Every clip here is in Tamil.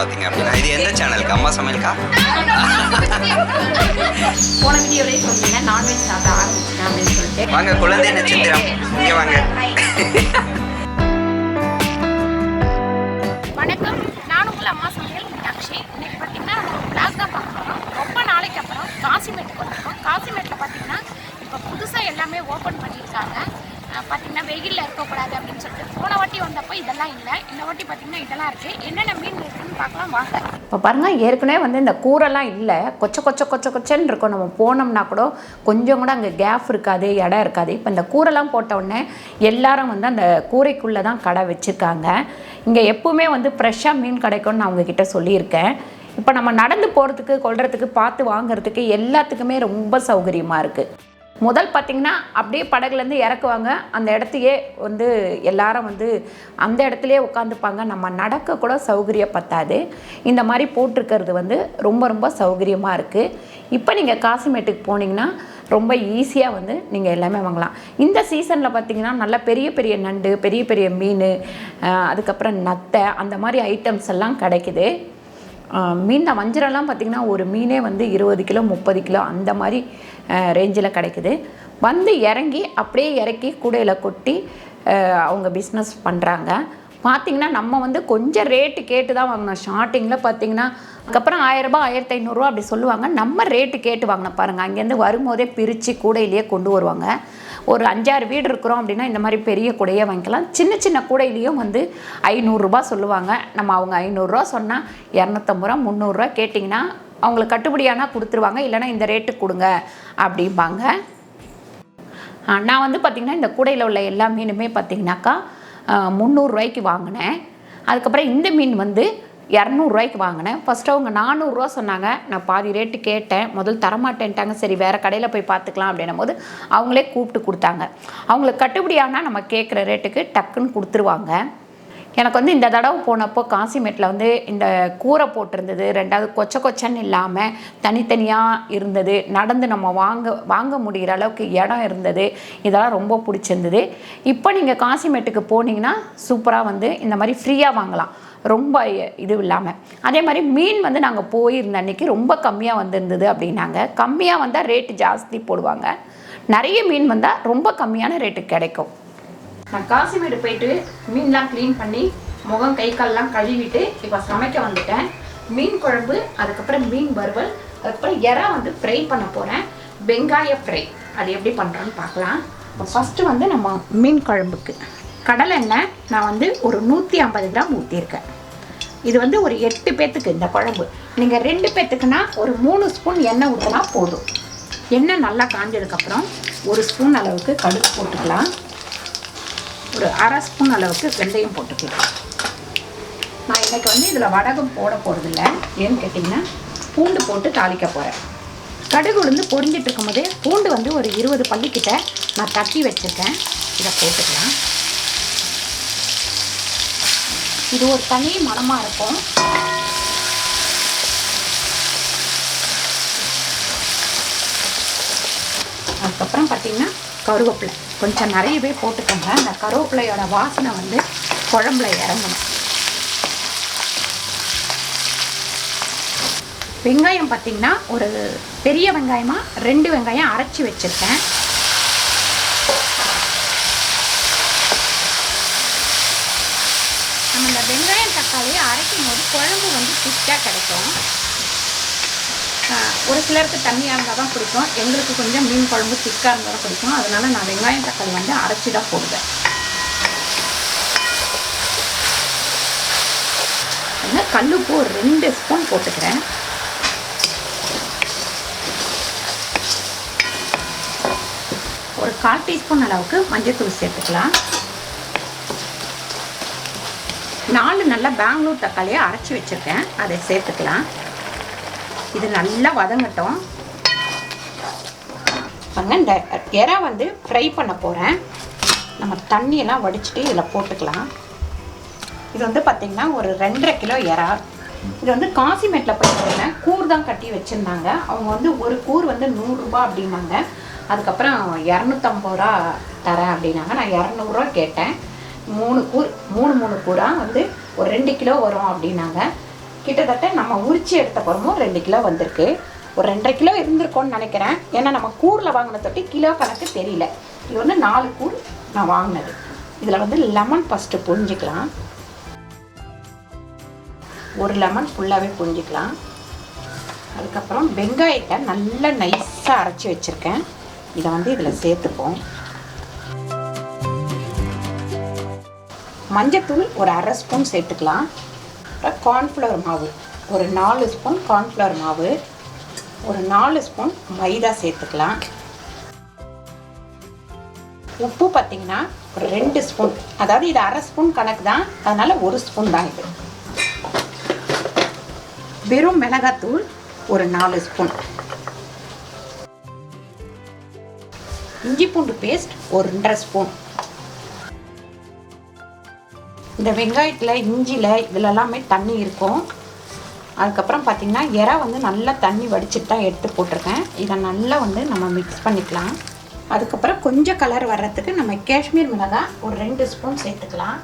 பாத்தீங்க அப்படின்னா இது எந்த சேனலுக்கு அம்மா சமையல்கா போன வீடியோலயே சொன்னீங்க நான்வெஜ் சாப்பிட ஆரம்பிச்சிட்டேன் அப்படின்னு சொல்லிட்டு வாங்க குழந்தை நட்சத்திரம் இங்க வாங்க. வணக்கம், நான் உங்கள் அம்மா சமையல் அக்ஷய். இன்னைக்கு பார்த்தீங்கன்னா பிளாக் தான் பார்க்குறோம். ரொம்ப நாளைக்கு அப்புறம் காசிமேட்டுக்கு வந்திருக்கோம். காசிமேட்டில் பார்த்தீங்கன்னா இப்போ புதுசாக எல்லாமே ஓப்பன் பண்ணியிருக்காங்க. பார்த்தீங்கன்னா வெயிலில் இருக்கக்கூடாது அப்படின்னு சொல்லிட்டு போன வாட்டி வந்தப்போ இதெல்லாம் இல்லை, இந்த வாட்டி பார்த்தீங்கன்னா இதெல்லாம் இருக்குது. என்னென்ன மீன் இருக்குதுன்னு பார்க்கலாம் வாங்க. இப்போ பாருங்கள், ஏற்கனவே வந்து இந்த கூரெல்லாம் இல்லை, கொச்சன்னு இருக்கும். நம்ம போனோம்னா கூட கொஞ்சம் கூட அங்கே கேப் இருக்காது, இடம் இருக்காது. இப்போ இந்த கூரெல்லாம் போட்ட உடனே எல்லாரும் வந்து அந்த கூரைக்குள்ளே தான் கடை வச்சுருக்காங்க. இங்கே எப்பவுமே வந்து ஃப்ரெஷ்ஷாக மீன் கிடைக்கும்னு நான் உங்ககிட்ட சொல்லியிருக்கேன். இப்போ நம்ம நடந்து போகிறதுக்கு கொள்றதுக்கு பார்த்து வாங்குறதுக்கு எல்லாத்துக்குமே ரொம்ப சௌகரியமாக இருக்குது. முதல் பார்த்திங்கன்னா அப்படியே படகுலேருந்து இறக்குவாங்க, அந்த இடத்தையே வந்து எல்லாரும் வந்து அந்த இடத்துலையே உட்காந்துப்பாங்க. நம்ம நடக்க கூட சௌகரியம் பத்தாது. இந்த மாதிரி போட்டிருக்கிறது வந்து ரொம்ப சௌகரியமாக இருக்குது. இப்போ நீங்கள் காசிமேட்டுக்கு போனீங்கன்னா ரொம்ப ஈஸியாக வந்து நீங்கள் எல்லாமே வாங்கலாம். இந்த சீசனில் பார்த்திங்கன்னா நல்ல பெரிய நண்டு, பெரிய மீன், அதுக்கப்புறம் நத்தை, அந்த மாதிரி ஐட்டம்ஸ் எல்லாம் கிடைக்குது. மீன் வஞ்சரெல்லாம் பார்த்திங்கன்னா ஒரு மீனே வந்து 20 கிலோ 30 கிலோ அந்த மாதிரி ரேஞ்சில் கிடைக்குது. வந்து இறங்கி அப்படியே இறக்கி கூடையில் கொட்டி அவங்க பிஸ்னஸ் பண்ணுறாங்க. பார்த்திங்கன்னா நம்ம வந்து கொஞ்சம் ரேட்டு கேட்டு தான் வாங்கினோம். ஸ்டார்டிங்கில் பார்த்திங்கன்னா அதுக்கப்புறம் 1000 ரூபாய் 1500 அப்படி சொல்லுவாங்க. நம்ம ரேட்டு கேட்டு வாங்கின பாருங்கள். அங்கேருந்து வரும்போதே பிரித்து கூடையிலேயே கொண்டு வருவாங்க. ஒரு 5-6 வீடு இருக்கிறோம் அப்படின்னா இந்த மாதிரி பெரிய கூடையே வாங்கிக்கலாம். சின்ன கூடையிலையும் வந்து 500 ரூபாய் சொல்லுவாங்க. நம்ம அவங்க 500 ரூபா சொன்னால் 250 ரூபா 300 ரூபா கேட்டிங்கன்னா அவங்களுக்கு கட்டுப்படியானால் கொடுத்துருவாங்க. இல்லைனா இந்த ரேட்டு கொடுங்க அப்படிம்பாங்க. நான் வந்து பார்த்திங்கன்னா இந்த கூடையில் உள்ள எல்லா மீனுமே பார்த்திங்கனாக்கா 300 ரூபாய்க்கு வாங்கினேன். அதுக்கப்புறம் இந்த மீன் வந்து 200 ரூபாய்க்கு வாங்கினேன். ஃபஸ்ட்டு அவங்க 400 ரூபா சொன்னாங்க. நான் பாதி ரேட்டு கேட்டேன், முதல் தரமாட்டேன்ட்டாங்க. சரி வேறு கடையில் போய் பார்த்துக்கலாம் அப்படின்னும் போது அவங்களே கூப்பிட்டு கொடுத்தாங்க. அவங்களுக்கு கட்டுப்படியானால் நம்ம கேட்குற ரேட்டுக்கு டக்குன்னு கொடுத்துருவாங்க. எனக்கு வந்து இந்த தடவை போனப்போ காசிமேட்டில் வந்து இந்த கூரை போட்டிருந்தது, ரெண்டாவது கொச்சன்னு இல்லாமல் தனித்தனியாக இருந்தது. நடந்து நம்ம வாங்க முடிகிற அளவுக்கு இடம் இருந்தது. இதெல்லாம் ரொம்ப பிடிச்சிருந்தது. இப்போ நீங்கள் காசிமேட்டுக்கு போனீங்கன்னா சூப்பராக வந்து இந்த மாதிரி ஃப்ரீயாக வாங்கலாம், ரொம்ப இது இல்லாமல். அதே மாதிரி மீன் வந்து நாங்கள் போயிருந்த அன்றைக்கி ரொம்ப கம்மியாக வந்திருந்தது அப்படின்னாங்க. கம்மியாக வந்தால் ரேட்டு ஜாஸ்தி போடுவாங்க, நிறைய மீன் வந்தால் ரொம்ப கம்மியான ரேட்டுக்கு கிடைக்கும். நான் காசிமேடு போயிட்டு மீன்லாம் க்ளீன் பண்ணி முகம் கை கால்லாம் கழுவிட்டு இப்போ சமைக்க வந்துட்டேன். மீன் குழம்பு, அதுக்கப்புறம் மீன் வறுவல், அதுக்கப்புறம் இறா வந்து ஃப்ரை பண்ண போகிறேன். வெங்காய ஃப்ரை அது எப்படி பண்ணுறோன்னு பார்க்கலாம். இப்போ ஃபஸ்ட்டு வந்து நம்ம மீன் குழம்புக்கு கடலை எண்ணெய் நான் வந்து ஒரு 150 கிராம் ஊற்றிருக்கேன். இது வந்து ஒரு 8 பேர்த்துக்கு இந்த குழம்பு. நீங்கள் 2 பேர்த்துக்குன்னா ஒரு 3 ஸ்பூன் எண்ணெய் ஊற்றினா போதும். எண்ணெய் நல்லா காஞ்சதுக்கப்புறம் 1 ஸ்பூன் அளவுக்கு கடுகு போட்டுக்கலாம். ஒரு 1/2 ஸ்பூன் அளவுக்கு வெந்தயம் போட்டுக்கலாம். நான் இன்றைக்கி வந்து இதில் வடகம் போட போகிறதில்ல. ஏன்னு கேட்டிங்கன்னா பூண்டு போட்டு தாளிக்க போகிறேன். கடுகு உளுந்து பொரிஞ்சிட்டு இருக்கும்போதே பூண்டு வந்து ஒரு 20 பல்லிக்கிட்ட நான் தட்டி வச்சுருக்கேன். இதை போட்டுக்கலாம். இது ஒரு தனி மணமாக இருக்கும். அதுக்கப்புறம் பார்த்திங்கன்னா கருவேப்பிலை கொஞ்சம் நிறையவே போட்டுக்கோங்க. அந்த கருவேப்பிலையோட வாசனை வந்து குழம்புல இறங்கணும். வெங்காயம் பார்த்திங்கன்னா ஒரு பெரிய வெங்காயமாக 2 வெங்காயம் அரைச்சி வச்சுருக்கேன். நம்ம இந்த வெங்காயம் தக்காளியை அரைக்கும் போது குழம்பு வந்து திக்காக கிடைக்கும். ஒரு சிலருக்கு தண்ணியாக இருந்தால் தான் பிடிக்கும். எங்களுக்கு கொஞ்சம் மீன் குழம்பு திக்காக இருந்தால் தான் பிடிக்கும். அதனால் நான் வெங்காயம் தக்காளி வந்து அரைச்சி தான் போடுவேன். கல்லுப்பு ஒரு 2 ஸ்பூன் போட்டுக்கிறேன். ஒரு 1/4 டீஸ்பூன் அளவுக்கு மஞ்சள்தூள் சேர்த்துக்கலாம். 4 நல்ல பெங்களூர் தக்காளியை அரைச்சி வச்சுருக்கேன், அதை சேர்த்துக்கலாம். இது நல்லா வதங்கட்டும். இந்த இறா வந்து ஃப்ரை பண்ண போகிறேன். நம்ம தண்ணியெல்லாம் வடிச்சிட்டு இதில் போட்டுக்கலாம். இது வந்து பார்த்திங்கன்னா ஒரு 2.5 கிலோ இறா. இது வந்து காசிமேட்டில் போய் கூர் தான் கட்டி வச்சுருந்தாங்க. அவங்க வந்து ஒரு கூர் வந்து 100 ரூபா அப்படின்னாங்க. அதுக்கப்புறம் 250 ரூபா தரேன் அப்படின்னாங்க. நான் 200 ரூபா கேட்டேன். 3 கூறாக வந்து ஒரு 2 கிலோ வரும் அப்படின்னாங்க. கிட்டத்தட்ட நம்ம உரிச்சு எடுத்த பிறமும் 2 கிலோ வந்திருக்கு. ஒரு 2.5 கிலோ இருந்திருக்கும்னு நினைக்கிறேன். ஏன்னா நம்ம கூரில் வாங்கின தொட்டி கிலோ கணக்கு தெரியல. இது வந்து 4 கூர் நான் வாங்கினது. இதில் வந்து லெமன் ஃபஸ்ட்டு புழிஞ்சிக்கலாம். ஒரு லெமன் ஃபுல்லாகவே புழிஞ்சிக்கலாம். அதுக்கப்புறம் வெங்காயத்தை நல்லா நைஸாக அரைச்சி வச்சுருக்கேன். இதை வந்து இதில் சேர்த்துப்போம். மஞ்சத்தூள் ஒரு 1/2 ஸ்பூன் சேர்த்துக்கலாம். அப்புறம் கார்ன்ஃப்ளவர் மாவு ஒரு 4 ஸ்பூன் கார்ன்ஃப்ளவர் மாவு, ஒரு 4 ஸ்பூன் மைதா சேர்த்துக்கலாம். உப்பு பார்த்திங்கன்னா ஒரு 2 ஸ்பூன், அதாவது இது 1/2 ஸ்பூன் கணக்கு தான், அதனால் 1 ஸ்பூன் தான் இது. வெறும் மிளகாத்தூள் ஒரு 4 ஸ்பூன். இஞ்சி பூண்டு பேஸ்ட் ஒரு 2.5 ஸ்பூன். இந்த வெங்காயத்தில் இஞ்சியில் இதில் எல்லாமே தண்ணி இருக்கும். அதுக்கப்புறம் பார்த்திங்கன்னா எறா வந்து நல்லா தண்ணி வடிச்சிட்டு தான் எடுத்து போட்டிருக்கேன். இதை நல்லா வந்து நம்ம மிக்ஸ் பண்ணிக்கலாம். அதுக்கப்புறம் கொஞ்சம் கலர் வர்றதுக்கு நம்ம காஷ்மீர் மிளகாய் ஒரு 2 ஸ்பூன் சேர்த்துக்கலாம்.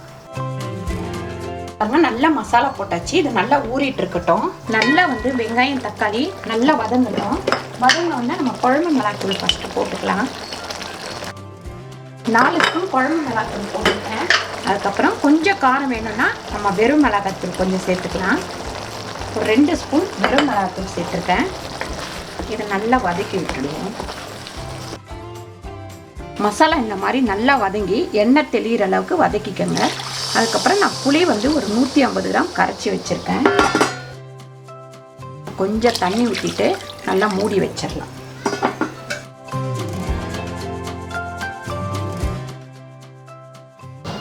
பாருங்க நல்லா மசாலா போட்டாச்சு. இது நல்லா ஊறிட்டு இருக்கட்டும். நல்லா வந்து வெங்காயம் தக்காளி நல்லா வதங்கட்டும். வதங்கினோடனே நம்ம குழம்பு மிளகாத்தூள் ஃபஸ்ட்டு போட்டுக்கலாம். 4 ஸ்பூன் குழம்பு மிளகாத்தூள் போட்டுருக்கேன். அதுக்கப்புறம் கொஞ்சம் காரம் வேணும்னா நம்ம வெறும் மிளகாத்தூள் கொஞ்சம் சேர்த்துக்கலாம். ஒரு 2 ஸ்பூன் வெறும் மிளகாத்தூள் சேர்த்துருக்கேன். இதை நல்லா வதக்கி விட்டுடுவோம். மசாலா இந்த மாதிரி நல்லா வதங்கி எண்ணெய் தெளிகிற அளவுக்கு வதக்கிக்கோங்க. அதுக்கப்புறம் நான் புளி வந்து ஒரு 150 கிராம் கரைச்சி வச்சுருக்கேன். கொஞ்சம் தண்ணி ஊற்றிட்டு நல்லா மூடி வச்சிடலாம்.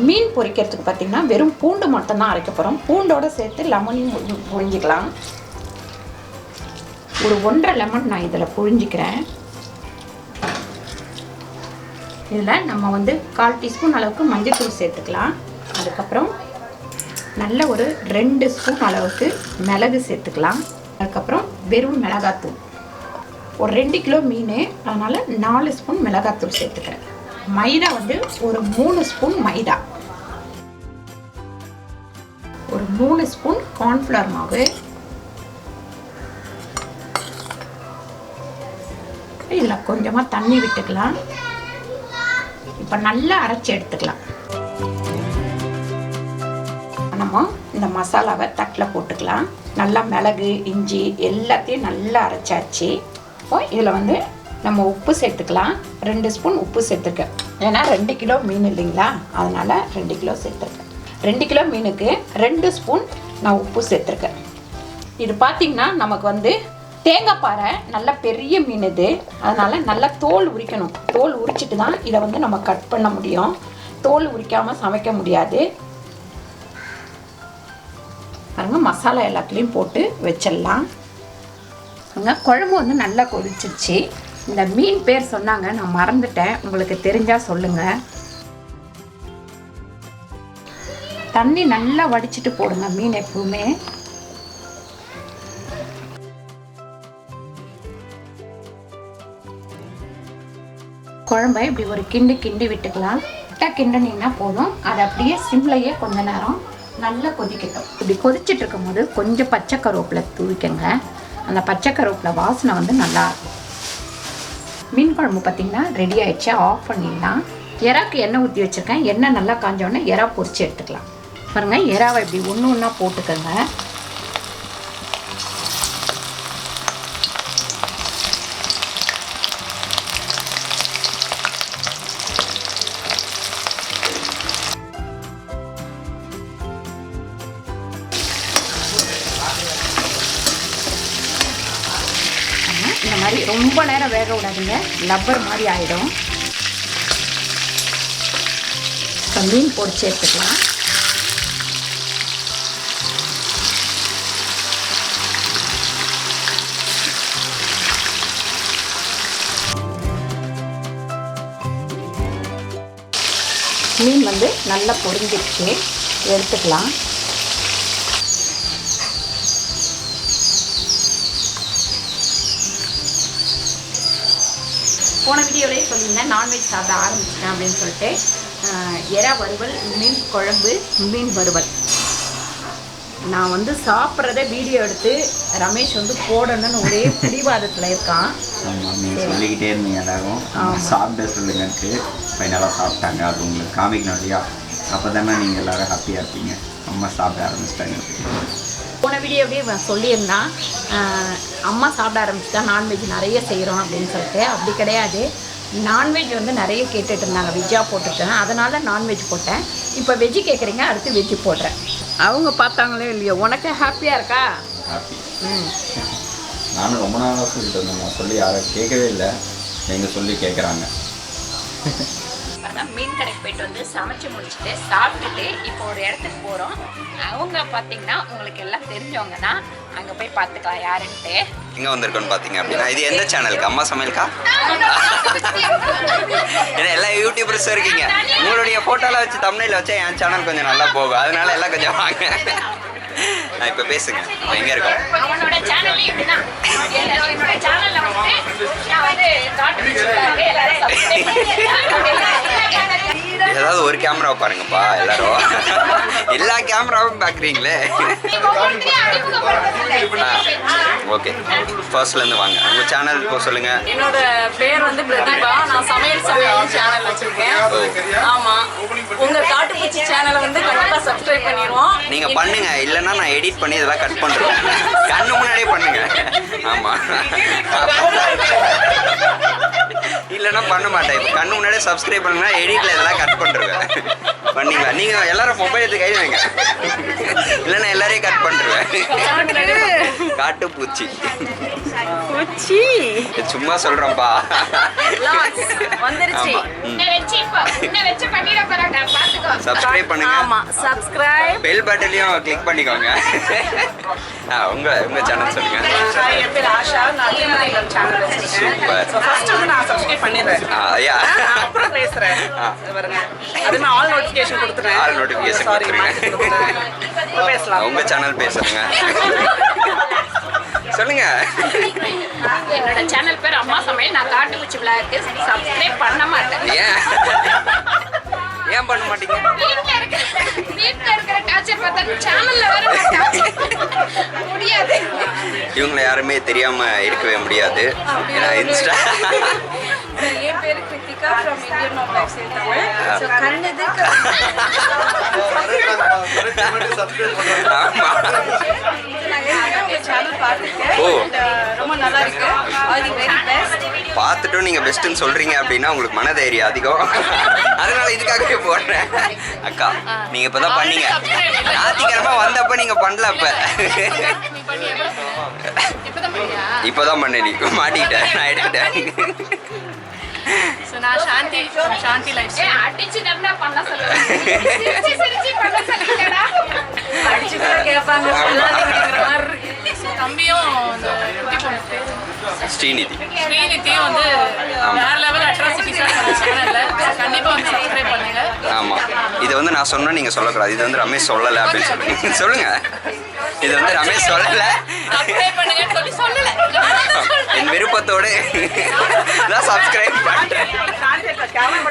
மீன் பொரிக்கிறதுக்கு பார்த்திங்கன்னா வெறும் பூண்டு மட்டும்தான் அரைக்க போகிறோம். பூண்டோடு சேர்த்து லெமனையும் புழிஞ்சிக்கலாம். ஒரு 1.5 லெமன் நான் இதில் புழிஞ்சிக்கிறேன். இதில் நம்ம வந்து 1/4 டீஸ்பூன் அளவுக்கு மஞ்சள்தூள் சேர்த்துக்கலாம். அதுக்கப்புறம் நல்ல ஒரு 2 ஸ்பூன் அளவுக்கு மிளகு சேர்த்துக்கலாம். அதுக்கப்புறம் வெறும் மிளகாத்தூள் ஒரு 2 கிலோ மீன், அதனால் 4 ஸ்பூன் மிளகாத்தூள் சேர்த்துக்கிறேன். மைதா வந்து ஒரு 3 ஸ்பூன் மைதா, ஒரு 3 ஸ்பூன் கார்ன்ஃப்ளவர் மாவு, இதில் கொஞ்சமாக தண்ணி விட்டுக்கலாம். இப்போ நல்லா அரைச்சி எடுத்துக்கலாம். நம்ம இந்த மசாலாவை தட்டில் போட்டுக்கலாம். நல்லா மிளகு இஞ்சி எல்லாத்தையும் நல்லா அரைச்சாச்சு. இப்போ இதில் வந்து நம்ம உப்பு சேர்த்துக்கலாம். 2 ஸ்பூன் உப்பு சேர்த்துருக்கேன். ஏன்னா 2 கிலோ மீன் இல்லைங்களா, அதனால் 2 கிலோ சேர்த்துருக்கேன். 2 கிலோ மீனுக்கு 2 ஸ்பூன் நான் உப்பு சேர்த்துருக்கேன். இது பார்த்திங்கன்னா நமக்கு வந்து தேங்காய் பாறை நல்ல பெரிய மீன் இது, அதனால் நல்லா தோல் உரிக்கணும். தோல் உரிச்சிட்டு தான் இதை வந்து நம்ம கட் பண்ண முடியும். தோல் உரிக்காமல் சமைக்க முடியாது. பாருங்க மசாலா எல்லாத்துலேயும் போட்டு வச்சிடலாம். குழம்பு வந்து நல்லா கொதிச்சிருச்சு. இந்த மீன் பேர் சொன்னாங்க, நான் மறந்துட்டேன், உங்களுக்கு தெரிஞ்சால் சொல்லுங்கள். தண்ணி நல்லா வடிச்சிட்டு போடுங்க மீன் எப்பவுமே. குழம்பை இப்படி ஒரு கிண்டி விட்டுக்கலாம். கிண்டினீங்கன்னா போதும். அதை அப்படியே சிம்லையே கொஞ்ச நேரம் நல்லா கொதிக்கட்டும். இப்படி கொதிச்சுட்டு இருக்கும் போது கொஞ்சம் பச்சை கருவேப்பிலை தூவிக்கங்க. அந்த பச்சை கருவேப்பிலை வாசனை வந்து நல்லாயிருக்கும். மீன் குழம்பு பார்த்திங்கன்னா ரெடி ஆகிடுச்சு. ஆஃப் பண்ணிடலாம். எறாக்கு எண்ணெய் ஊற்றி வச்சுருக்கேன். எண்ணெய் நல்லா காஞ்சோடனே எறா பொரிச்சு எடுத்துக்கலாம். பாருங்கள், எறாவை இப்படி ஒன்று ஒன்றா போட்டுக்கோங்க. இந்த மாதிரி ரொம்ப நேரம் வேக விடாதுங்க, லப்பர் மாதிரி ஆகிடும். இப்போ மீன் பொரிச்சு எடுத்துக்கலாம். மீன் வந்து நல்லா பொரிஞ்சிடுச்சு, எடுத்துக்கலாம். போன வீடியோவிலே சொல்லியிருந்தேன் நான்வெஜ் சாப்பிட ஆரம்பிச்சிட்டேன் அப்படின்னு சொல்லிட்டு. எறா வறுவல், மீன் குழம்பு, மீன் வறுவல். நான் வந்து சாப்பிட்றத வீடியோ எடுத்து ரமேஷ் வந்து போடணும்னு ஒரே பிடிவாதத்தில் இருக்கான். ஆமாம், நீங்கள் சொல்லிக்கிட்டே இருந்தீங்க எல்லாரும் சாப்பிட சொல்லுங்கன்ட்டு ஃபைனலாக சாப்பிட்டாங்க. அது உங்களுக்கு காமிக்கணும் இல்லையா? அப்போ தானே நீங்கள் எல்லோரும் ஹாப்பியாக இருப்பீங்க. அம்மா சாப்பிட ஆரம்பிச்சிட்டாங்க. போன வீடியோவே சொல்லியிருந்தான் அம்மா சாப்பிட ஆரம்பிச்சுட்டா நான்வெஜ் நிறைய செய்கிறோம் அப்படின்னு சொல்லிட்டு. அப்படி கிடையாது, நான்வெஜ் வந்து நிறைய கேட்டுட்டு இருந்தாங்க. வெஜ்ஜாக போட்டுட்டேன், அதனால் நான்வெஜ் போட்டேன். இப்போ வெஜ்ஜு கேட்குறீங்க, அடுத்து வெஜ்ஜு போடுறேன். அவங்க பார்த்தாங்களே இல்லையோ, உனக்கு ஹாப்பியாக இருக்கா? ஹாப்பி. நானும் ரொம்ப நாளாக சொல்லிட்டு இருந்தேன், நான் சொல்லி யாரும் கேட்கவே இல்லை, நீங்கள் சொல்லி கேட்குறாங்க. மீன் கடைக்கு போயிட்டு வந்து சமைச்சு முடிச்சுட்டு சாப்பிட்டுட்டு இப்போ ஒரு இடத்துக்கு போகிறோம். அவங்க பார்த்தீங்கன்னா உங்களுக்கு எல்லாம் தெரிஞ்சவங்க தான், அங்கே போய் பார்த்துக்கலாம் யாருன்ட்டு. எங்கே வந்திருக்கோன்னு பார்த்தீங்க அப்படின்னா, இது எந்த சேனலுக்கு? அம்மா சமையல்கா? ஏன்னா எல்லா யூடியூபர்ஸும் இருக்கீங்க, உங்களுடைய ஃபோட்டோலாம் வச்சு தமிழில் வச்சா என் சேனல் கொஞ்சம் நல்லா போகும், அதனால எல்லாம் கொஞ்சம் வாங்க. நான் இப்போ பேசுங்க, இப்போ எங்கே இருக்கோம்? அவனோட சேனல்லே இப்படிதான். என்னோட சேனல்ல வந்து நான் வந்து ஏதாவது ஒரு கேமரா பாருங்கப்பா எல்லாரும். எல்லா கேமராவும் பார்க்குறீங்களே. ஓகே, ஃபர்ஸ்ட்லேருந்து வாங்க. உங்கள் சேனல் இப்போ சொல்லுங்கள். என்னோட பேர் வந்து பிரதீபா. நான் சமையல் சேனல் வச்சிருக்கேன். ஆமாம், உங்கள் காட்டுப்பூச்சி சேனலை வந்து கண்டிப்பாக சப்ஸ்கிரைப் பண்ணிடுவோம். நீங்கள் பண்ணுங்க, இல்லைன்னா நான் எடிட் பண்ணி இதெல்லாம் கட் பண்ணுறேன். கண்ணு முன்னாடியே பண்ணுங்க. ஆமாம், இல்லைன்னா பண்ண மாட்டேன். இப்போ கண்ணு முன்னாடியே சப்ஸ்கிரைப் பண்ணுங்கன்னா எடிட்டில் இதெல்லாம் கட் பண்ணுறேன். பண்ணிங்களா? நீங்கள் எல்லாரும் மொபைல் எடுத்து கை வைங்க, இல்லைன்னா எல்லாரையும் கட் பண்ணுறேன். காட்டுப்பூச்சி பூச்சி சும்மா சொல்கிறேன்ப்பா. வந்துருச்சு. சப்ஸ்கிரைப் பண்ணுங்க. ஆமாம், சப்ஸ்கிரைப், பெல் பட்டனையும் கிளிக் பண்ணிக்கோங்க. உங்கள் சேனல் சொல்லுங்க. என் பேர் ஆஷா. நான் அலுமினியம் சேனல் வச்சிருக்கேன். சூப்பர். ஃபர்ஸ்ட் வந்து நான் சப்ஸ்கிரைப் பண்ணிடுறேன், ஐயா அப்புறம் பேசுகிறேன். பாருங்க, அதுமாதிரி ஆல் நோட்டிஃபிகேஷன் கொடுத்துறேன். ஆல் நோட்டிஃபிகேஷன் கொடுத்துருங்க. பேசலாம். உங்கள் சேனல் பேசுங்க, சொல்லுங்க. என்னோட சேனல் பேர் அம்மா சமையல். நான் காட்டுப்பூச்சி விளையாட்டு சப்ஸ்கிரைப் பண்ண மாட்டேன். ஏன் பண்ண மாட்டீங்க? வீட்டில் இருக்கிற டார்ச்சர் பார்த்தா சேனல்ல வேற முடியாது. இவங்களை யாருமே தெரியாம இருக்கவே முடியாது. ஏன்னா இன்ஸ்டா. என் பேர் Kiruthika from Indian of life சேர்த்தாங்க. ஸோ கண்ணதுக்கு சேனல் பார்த்துருக்கேன். ரொம்ப நல்லா இருக்கு. All the very best. பார்த்துட்டும் நீங்கள் பெஸ்ட்டுன்னு சொல்கிறீங்க அப்படின்னா உங்களுக்கு மனதைரியம் அதிகம், அதனால இதுக்காகவே போடுறேன். அக்கா, நீங்கள் இப்போ தான் பண்ணீங்க, ஞாயிற்றுக்கிழமை வந்தப்போ நீங்கள் பண்ணல. இப்போ தான் பண்ண, நீ மாட்டிக்கிட்டேன், நான் எடுத்துட்டேன். ஸோ நான் சாந்தி லைஃப் அடிச்சு டம்னா பண்ண சொல்லுவேன். சிரிச்சு பண்ண சொல்லுங்கடா. அடிச்சு கூட கேட்பாங்க, சொல்லாதீங்கிற மாதிரி இருக்கு. தம்பியும் அந்த குட்டி பொண்ணு பேர் ஸ்ரீநிதியும் வந்து வேற லெவல் அட்ராசிட்டிஸாக சேனல்ல கண்டிப்பாக வந்து சப்ஸ்கிரைப் பண்ணுங்க. ஆமாம், இது வந்து நான் சொன்னால் நீங்கள் சொல்லக்கூடாது. இது வந்து ரமேஷ் சொல்லலை அப்படின்னு சொல்லுங்க. சொல்லுங்க, இது வந்து ரமேஷ் சொல்லலை, சப்ஸ்கிரைப் பண்ணுங்கன்னு சொல்லி சொல்லலை. என் விருப்பத்தோடு தான் சப்ஸ்கிரைப் பண்ணுறேன். ஆமாம்,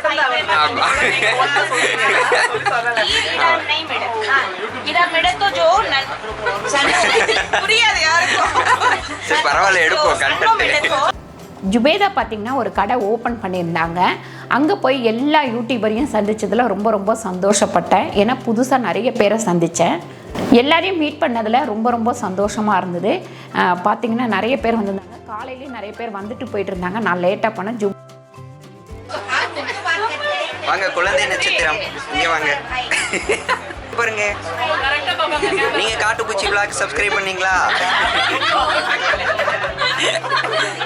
புரியாது யாருக்கும். சரி பரவாயில்ல, எடுப்போம் கண்டென்ட். ஜுபேதா பார்த்திங்கன்னா ஒரு கடை ஓப்பன் பண்ணியிருந்தாங்க. அங்கே போய் எல்லா யூடியூபரையும் சந்தித்ததில் ரொம்ப ரொம்ப சந்தோஷப்பட்டேன். ஏன்னா புதுசாக நிறைய பேரை சந்தித்தேன். எல்லாரையும் மீட் பண்ணதில் ரொம்ப ரொம்ப சந்தோஷமாக இருந்தது. பார்த்திங்கன்னா நிறைய பேர் வந்திருந்தாங்க. காலையிலேயே நிறைய பேர் வந்துட்டு போயிட்டு இருந்தாங்க. நான் லேட்டாக போனேன். வாங்க குழந்தை நட்சத்திரம், இங்கே வாங்க பாருங்க. நீங்க காட்டுப்பூச்சி விளாக் சப்ஸ்கிரைப் பண்ணீங்களா?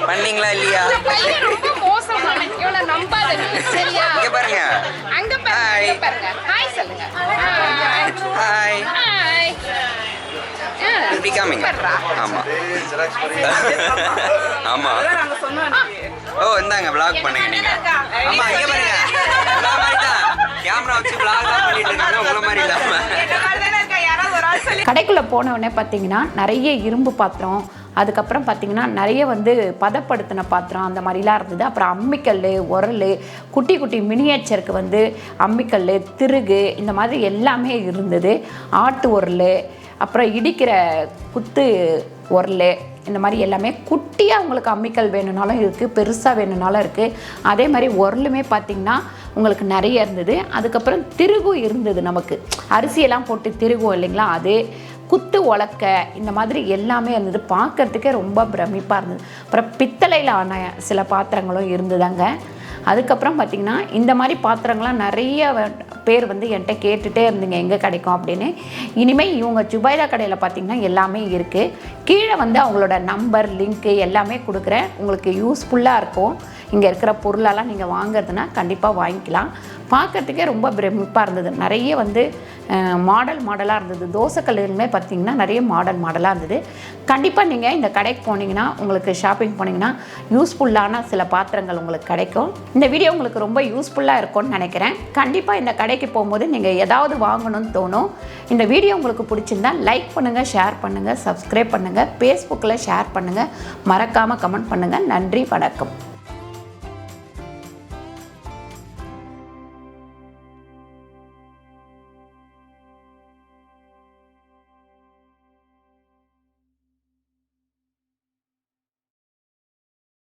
பண்ணீங்களா இல்லையா? ரொம்ப மோசமான இவனை நம்பாத நீ, சரியா? இங்க பாருங்க, அங்க பாருங்க. ஹாய் சொல்லுங்க. Hi hi. இப்படி காமிங்க. ஆமா ஆமா. ஓ இந்தாங்க விளாக் பண்ணுங்க நீங்க. ஆமா இங்க பாருங்க, எல்லா மாதிரி தான் கேமரா வச்சு விளாக் தான் பண்ணிட்டு இருக்காங்க, உங்கள மாதிரி இல்லாம. கடைக்குள்ளே போனவுடனே பார்த்தீங்கன்னா நிறைய இரும்பு பாத்திரம், அதுக்கப்புறம் பார்த்திங்கன்னா நிறைய வந்து பதப்படுத்தின பாத்திரம் அந்த மாதிரிலாம் இருந்தது. அப்புறம் அம்மிக்கல், உரல், குட்டி குட்டி மினியேச்சருக்கு வந்து அம்மிக்கல், திருகு இந்த மாதிரி எல்லாமே இருந்தது. ஆட்டு உரல், அப்புறம் இடிக்கிற குத்து உரல், இந்த மாதிரி எல்லாமே குட்டியாக உங்களுக்கு அம்மிக்கல் வேணும்னாலும் இருக்குது, பெருசாக வேணும்னாலும் இருக்குது. அதே மாதிரி உரலுமே பார்த்திங்கன்னா உங்களுக்கு நிறைய இருந்தது. அதுக்கப்புறம் திருகும் இருந்தது, நமக்கு அரிசியெல்லாம் போட்டு திருகும் இல்லைங்களா, அது குத்து உலக்க இந்த மாதிரி எல்லாமே இருந்தது. பார்க்குறதுக்கே ரொம்ப பிரமிப்பாக இருந்தது. அப்புறம் பித்தளையில் ஆன சில பாத்திரங்களும் இருந்ததுங்க. அதுக்கப்புறம் பார்த்திங்கன்னா இந்த மாதிரி பாத்திரங்கள்லாம் நிறைய பேர் வந்து என்கிட்ட கேட்டுகிட்டே இருந்தீங்க எங்கே கிடைக்கும் அப்படின்னு. இனிமேல் இவங்க ஜுபைதா கடையில் பார்த்திங்கன்னா எல்லாமே இருக்குது. கீழே வந்து அவங்களோட நம்பர், லிங்க்கு எல்லாமே கொடுக்குறேன். உங்களுக்கு யூஸ்ஃபுல்லாக இருக்கும். இங்கே இருக்கிற பொருளெல்லாம் நீங்கள் வாங்குறதுனா கண்டிப்பாக வாங்கிக்கலாம். பார்க்குறதுக்கே ரொம்ப பிரமிப்பாக இருந்தது. நிறைய வந்து மாடலாக இருந்தது. தோசைக்கல்லுமே பார்த்திங்கன்னா நிறைய மாடலாக இருந்தது. கண்டிப்பாக நீங்கள் இந்த கடைக்கு போனீங்கன்னா, உங்களுக்கு ஷாப்பிங் போனீங்கன்னா யூஸ்ஃபுல்லான சில பாத்திரங்கள் உங்களுக்கு கிடைக்கும். இந்த வீடியோ உங்களுக்கு ரொம்ப யூஸ்ஃபுல்லாக இருக்கும்னு நினைக்கிறேன். கண்டிப்பாக இந்த கடைக்கு போகும்போது நீங்கள் ஏதாவது வாங்கணும்னு தோணும். இந்த வீடியோ உங்களுக்கு பிடிச்சிருந்தா லைக் பண்ணுங்கள், ஷேர் பண்ணுங்கள், சப்ஸ்கிரைப் பண்ணுங்கள், ஃபேஸ்புக்கில் ஷேர் பண்ணுங்கள், மறக்காமல் கமெண்ட் பண்ணுங்கள். நன்றி, வணக்கம்.